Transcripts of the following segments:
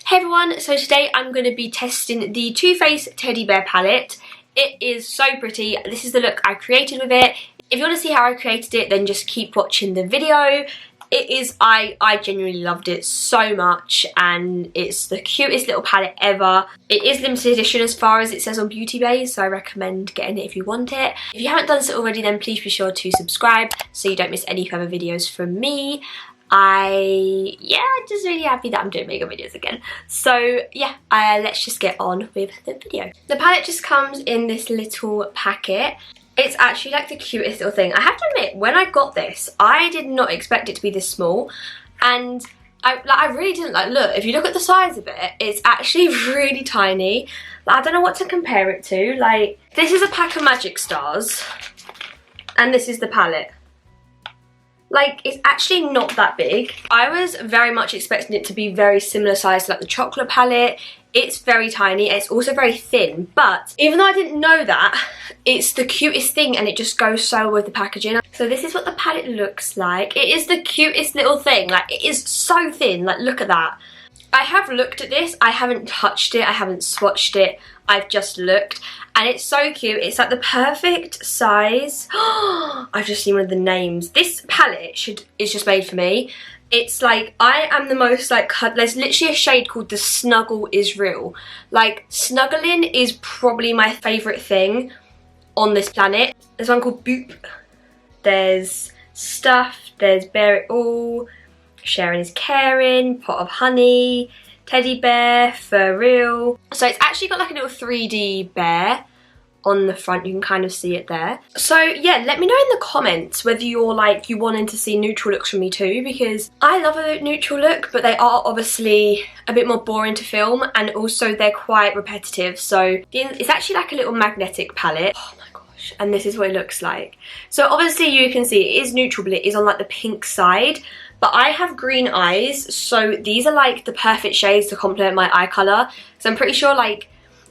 Hey everyone, so today I'm going to be testing the Too Faced Teddy Bear palette. It is so pretty. This is the look I created with it. If you want to see how I created it, then just keep watching the video. It is, I genuinely loved it so much, and it's the cutest little palette ever. It is limited edition as far as it says on Beauty Bay, so I recommend getting it if you want it. If you haven't done so already, then please be sure to subscribe so you don't miss any further videos from me. I'm just really happy that I'm doing makeup videos again. So yeah, let's just get on with the video. The palette just comes in this little packet. It's actually like the cutest little thing. I have to admit, when I got this, I did not expect it to be this small, and I really didn't. Like, look, if you look at the size of it, it's actually really tiny. Like, I don't know what to compare it to. Like, this is a pack of Magic Stars, and this is the palette. Like, it's actually not that big. I was very much expecting it to be very similar size to like the chocolate palette. It's very tiny. It's also very thin, but even though I didn't know that, it's the cutest thing and it just goes so well with the packaging. So this is what the palette looks like. It is the cutest little thing. Like, it is so thin. Like, look at that. I have looked at this. I haven't touched it. I haven't swatched it. I've just looked, and it's so cute. It's like the perfect size. I've just seen one of the names. This palette is just made for me. It's like, I am the most like, there's literally a shade called the Snuggle is Real. Like, snuggling is probably my favourite thing on this planet. There's one called Boop. There's Stuff. There's Bear It All. Sharing is Caring. Pot of Honey. Teddy Bear. For Real. So it's actually got like a little 3D bear on the front. You can kind of see it there. So yeah, let me know in the comments whether you're like, you wanting to see neutral looks from me too, because I love a neutral look, but they are obviously a bit more boring to film, and also they're quite repetitive. So it's actually like a little magnetic palette. Oh my gosh, and this is what it looks like. So obviously you can see it is neutral, but it is on like the pink side. But I have green eyes, so these are like the perfect shades to complement my eye colour. So I'm pretty sure like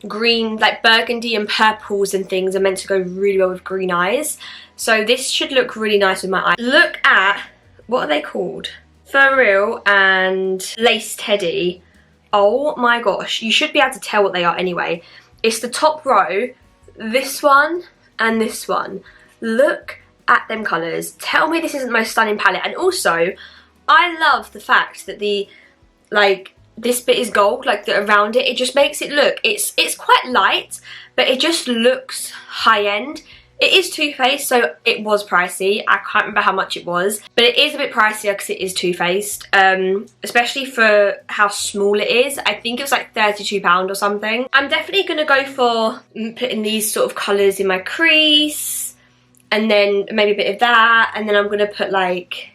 green, like burgundy and purples and things are meant to go really well with green eyes. So this should look really nice with my eyes. Look at, what are they called? For Real and Lace Teddy. Oh my gosh, you should be able to tell what they are anyway. It's the top row, this one and this one. Look at them colours. Tell me this isn't the most stunning palette. And also, I love the fact that the, like, this bit is gold, like around it. It just makes it look, it's quite light, but it just looks high-end. It is Too Faced, so it was pricey. I can't remember how much it was, but it is a bit pricier because it is Too Faced, especially for how small it is. I think it was like £32 or something. I'm definitely going to go for putting these sort of colours in my crease, and then maybe a bit of that, and then I'm going to put like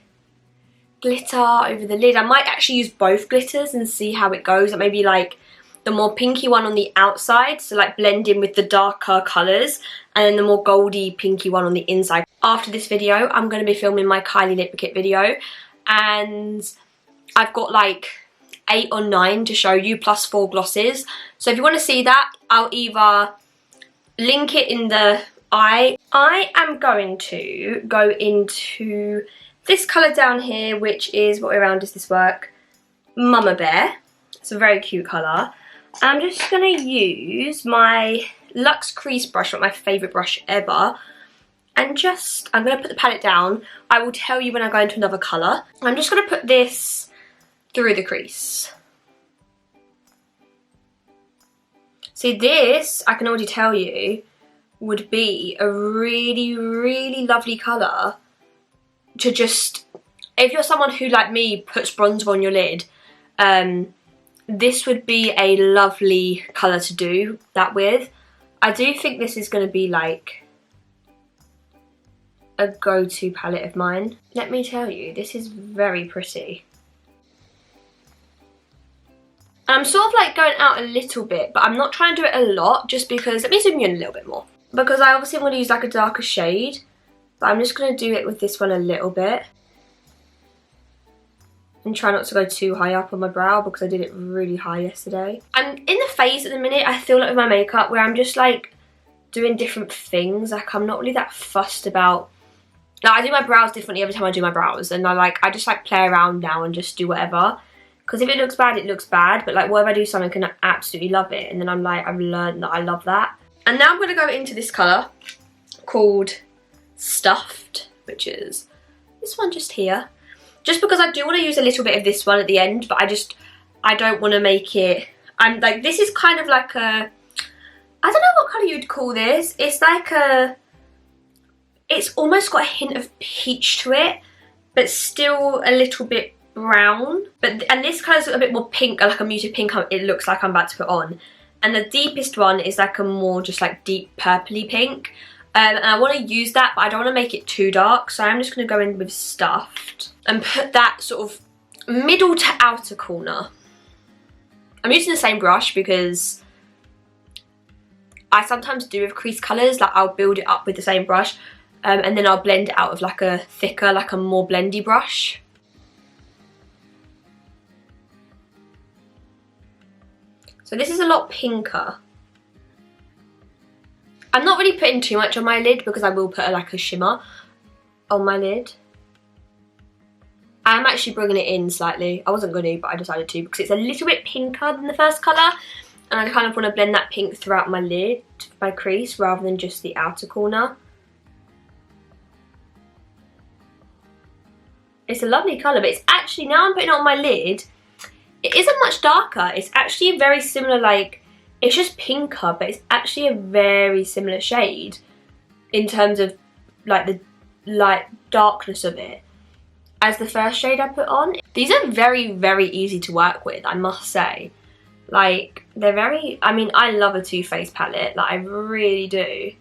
glitter over the lid. I might actually use both glitters and see how it goes. Like maybe like the more pinky one on the outside, so like blend in with the darker colours, and then the more goldy pinky one on the inside. After this video, I'm going to be filming my Kylie lip kit video, and I've got like 8 or 9 to show you, plus 4 glosses. So if you want to see that, I'll either link it in the I am going to go into this colour down here, which is, what way around does this work? Mama Bear. It's a very cute colour. I'm just going to use my Luxe Crease brush, my favourite brush ever, and just, I'm going to put the palette down. I will tell you when I go into another colour. I'm just going to put this through the crease. See, this, I can already tell you, would be a really, really lovely colour to just, if you're someone who, like me, puts bronzer on your lid, this would be a lovely colour to do that with. I do think this is going to be like a go-to palette of mine. Let me tell you, this is very pretty. I'm sort of like going out a little bit, but I'm not trying to do it a lot, just because, let me zoom you in a little bit more. Because I obviously want to use like a darker shade, but I'm just going to do it with this one a little bit. And try not to go too high up on my brow, because I did it really high yesterday. I'm in the phase at the minute, I feel like, with my makeup, where I'm just like doing different things. Like, I'm not really that fussed about, like, I do my brows differently every time I do my brows. And I just like play around now and just do whatever. Because if it looks bad, it looks bad. But like, what if I do something and I absolutely love it? And then I'm like, I've learned that I love that. And now I'm going to go into this colour called Stuffed, which is this one just here. Just because I do want to use a little bit of this one at the end, but I don't want to make it, I'm like, this is kind of like a, I don't know what colour you'd call this. It's like a, it's almost got a hint of peach to it, but still a little bit brown. And this colour's a bit more pink, like a muted pink, it looks like I'm about to put on. And the deepest one is like a more just like deep purpley pink. And I want to use that, but I don't want to make it too dark. So I'm just going to go in with Stuffed and put that sort of middle to outer corner. I'm using the same brush because I sometimes do with crease colours. Like I'll build it up with the same brush and then I'll blend it out with like a thicker, like a more blendy brush. So this is a lot pinker. I'm not really putting too much on my lid because I will put like a shimmer on my lid. I'm actually bringing it in slightly. I wasn't going to, but I decided to because it's a little bit pinker than the first colour. And I kind of want to blend that pink throughout my lid, my crease, rather than just the outer corner. It's a lovely colour, but it's actually, now I'm putting it on my lid, it isn't much darker. It's actually a very similar, like, it's just pinker, but it's actually a very similar shade in terms of like the light darkness of it as the first shade I put on. These are very, very easy to work with, I must say. Like, they're very, I mean, I love a Too Faced palette, like I really do.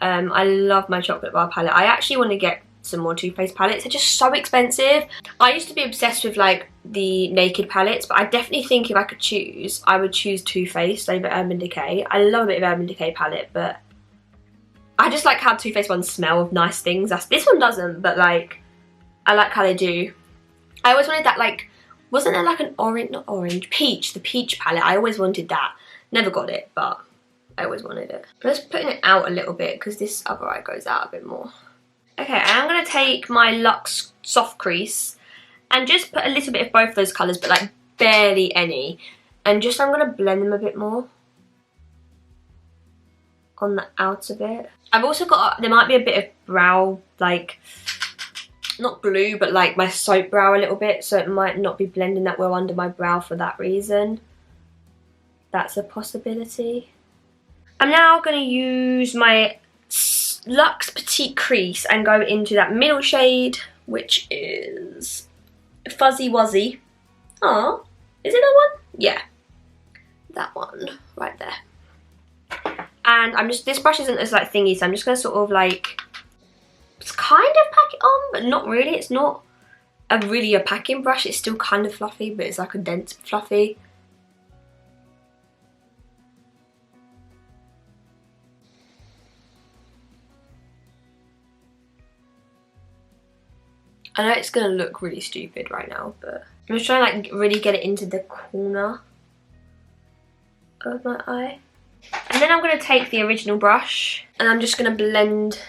I love my chocolate bar palette. I actually want to get some more Too Faced palettes. They're just so expensive. I used to be obsessed with like the Naked palettes, but I definitely think if I could choose, I would choose Too Faced over Urban Decay. I love a bit of Urban Decay palette, but I just like how Too Faced ones smell of nice things. This one doesn't, but like, I like how they do. I always wanted that, like, wasn't there like an orange, not orange, peach, the peach palette. I always wanted that. Never got it, but I always wanted it. I'm just putting it out a little bit because this other eye goes out a bit more. Okay, and I'm going to take my Luxe Soft Crease and just put a little bit of both those colours, but like barely any. And just, I'm going to blend them a bit more on the outer bit. I've also got, there might be a bit of brow, like, not blue, but like my soap brow a little bit, so it might not be blending that well under my brow for that reason. That's a possibility. I'm now going to use my Luxe Petite Crease and go into that middle shade, which is Fuzzy Wuzzy. Oh, is it that one? Yeah, that one right there. And I'm just, this brush isn't as like thingy, so I'm just going to sort of like, it's kind of pack it on, but not really. It's not really a packing brush. It's still kind of fluffy, but it's like a dense fluffy. I know it's going to look really stupid right now, but I'm just trying to like really get it into the corner of my eye. And then I'm going to take the original brush and I'm just going to blend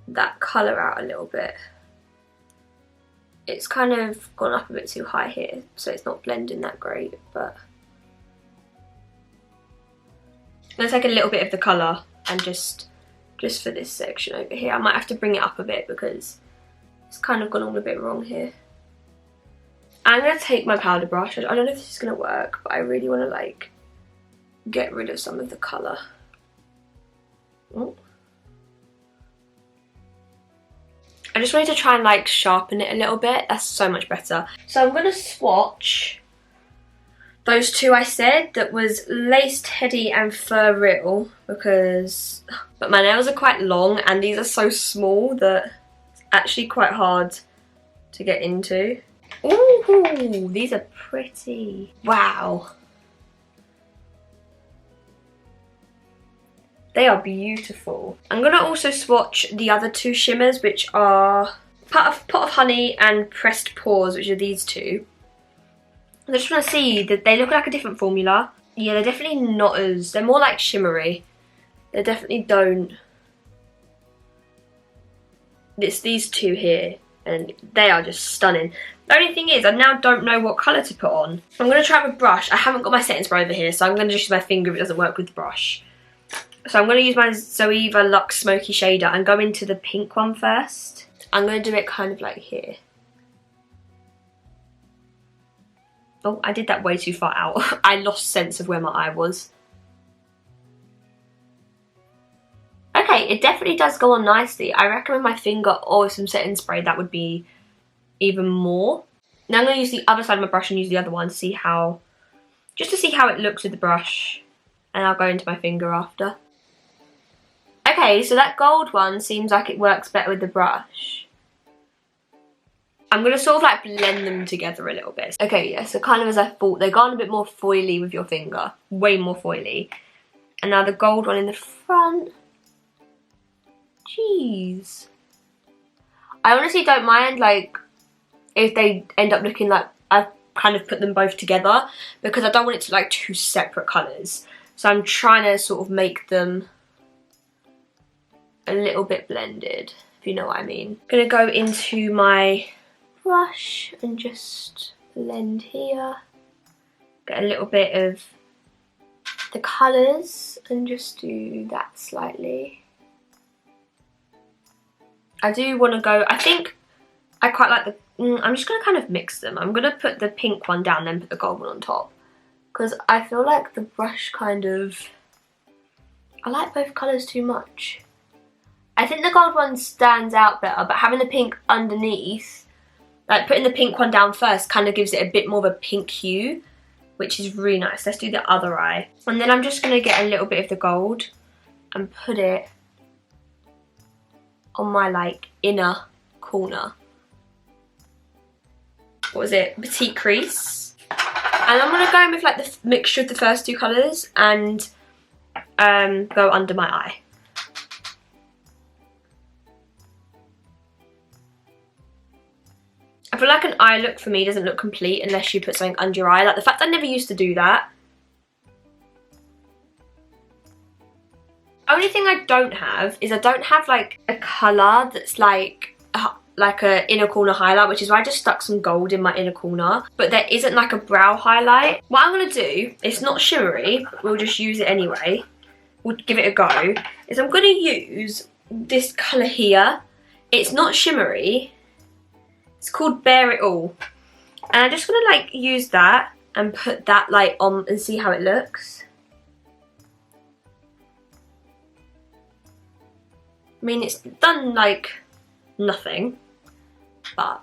that colour out a little bit. It's kind of gone up a bit too high here, so it's not blending that great, but I'm going to take a little bit of the colour and just for this section over here. I might have to bring it up a bit because it's kind of gone all a bit wrong here. I'm going to take my powder brush. I don't know if this is going to work, but I really want to like get rid of some of the colour. Oh. I just wanted to try and like sharpen it a little bit. That's so much better. So I'm going to swatch those two I said, that was Lace Teddy and Fur Real, because, but my nails are quite long and these are so small that it's actually quite hard to get into. Ooh, these are pretty. Wow. They are beautiful. I'm going to also swatch the other two shimmers, which are Pot of Honey and Pressed Pores, which are these two. I just want to see that they look like a different formula. Yeah, they're definitely not as, they're more like shimmery. They definitely don't. It's these two here, and they are just stunning. The only thing is, I now don't know what colour to put on. I'm going to try with a brush. I haven't got my setting spray over here, so I'm going to just use my finger if it doesn't work with the brush. So I'm going to use my Zoeva Luxe Smoky Shader and go into the pink one first. I'm going to do it kind of like here. Oh, I did that way too far out. I lost sense of where my eye was. Okay, it definitely does go on nicely. I reckon with my finger or some setting spray that would be even more. Now I'm going to use the other side of my brush and use the other one to see how, just to see how it looks with the brush. And I'll go into my finger after. Okay, so that gold one seems like it works better with the brush. I'm going to sort of like blend them together a little bit. Okay, yeah, so kind of as I thought, they've gone a bit more foily with your finger. Way more foily. And now the gold one in the front. Jeez. I honestly don't mind, like, if they end up looking like I've kind of put them both together, because I don't want it to like two separate colours. So I'm trying to sort of make them a little bit blended, if you know what I mean. I'm going to go into my brush and just blend here. Get a little bit of the colours and just do that slightly. I do want to go, I think I quite like the, I'm just going to kind of mix them. I'm going to put the pink one down, then put the gold one on top. Because I feel like the brush kind of, I like both colours too much. I think the gold one stands out better, but having the pink underneath, like putting the pink one down first kind of gives it a bit more of a pink hue, which is really nice. Let's do the other eye. And then I'm just going to get a little bit of the gold and put it on my like inner corner. What was it? Petite crease. And I'm going to go in with like the mixture of the first two colours and go under my eye. I feel like an eye look for me doesn't look complete unless you put something under your eye. Like the fact I never used to do that. Only thing I don't have is I don't have like a colour that's like a inner corner highlight, which is why I just stuck some gold in my inner corner. But there isn't like a brow highlight. What I'm going to do, it's not shimmery, we'll just use it anyway. We'll give it a go. Is I'm going to use this colour here. It's not shimmery. It's called Bare It All. And I'm just going to like use that and put that like on and see how it looks. I mean, it's done like nothing, but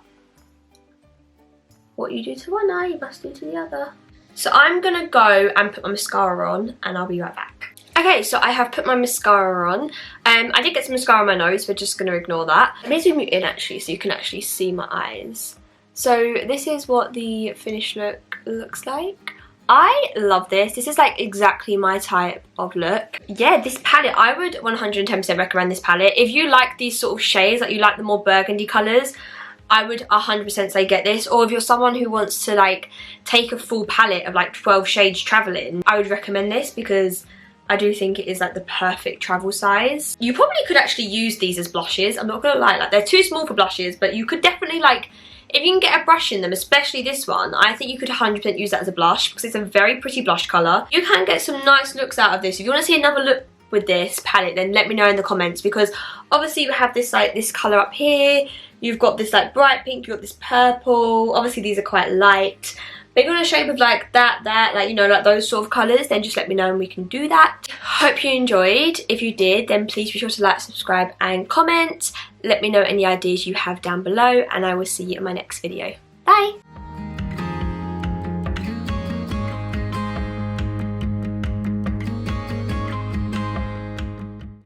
what you do to one eye, you must do to the other. So I'm gonna go and put my mascara on and I'll be right back. Okay, so I have put my mascara on. I did get some mascara on my nose, but just gonna ignore that. Let me zoom you in actually so you can actually see my eyes. So this is what the finished look looks like. I love this. This is like exactly my type of look. Yeah, this palette, I would 110% recommend this palette. If you like these sort of shades, like you like the more burgundy colours, I would 100% say get this. Or if you're someone who wants to like take a full palette of like 12 shades travelling, I would recommend this because I do think it is like the perfect travel size. You probably could actually use these as blushes. I'm not gonna lie, like they're too small for blushes, but you could definitely like, if you can get a brush in them, especially this one, I think you could 100% use that as a blush because it's a very pretty blush colour. You can get some nice looks out of this. If you want to see another look with this palette, then let me know in the comments, because obviously you have this like this colour up here, you've got this like bright pink, you've got this purple, obviously these are quite light. But if you want a shape of like that, like, you know, like those sort of colours, then just let me know and we can do that. Hope you enjoyed. If you did, then please be sure to like, subscribe and comment. Let me know any ideas you have down below and I will see you in my next video. Bye!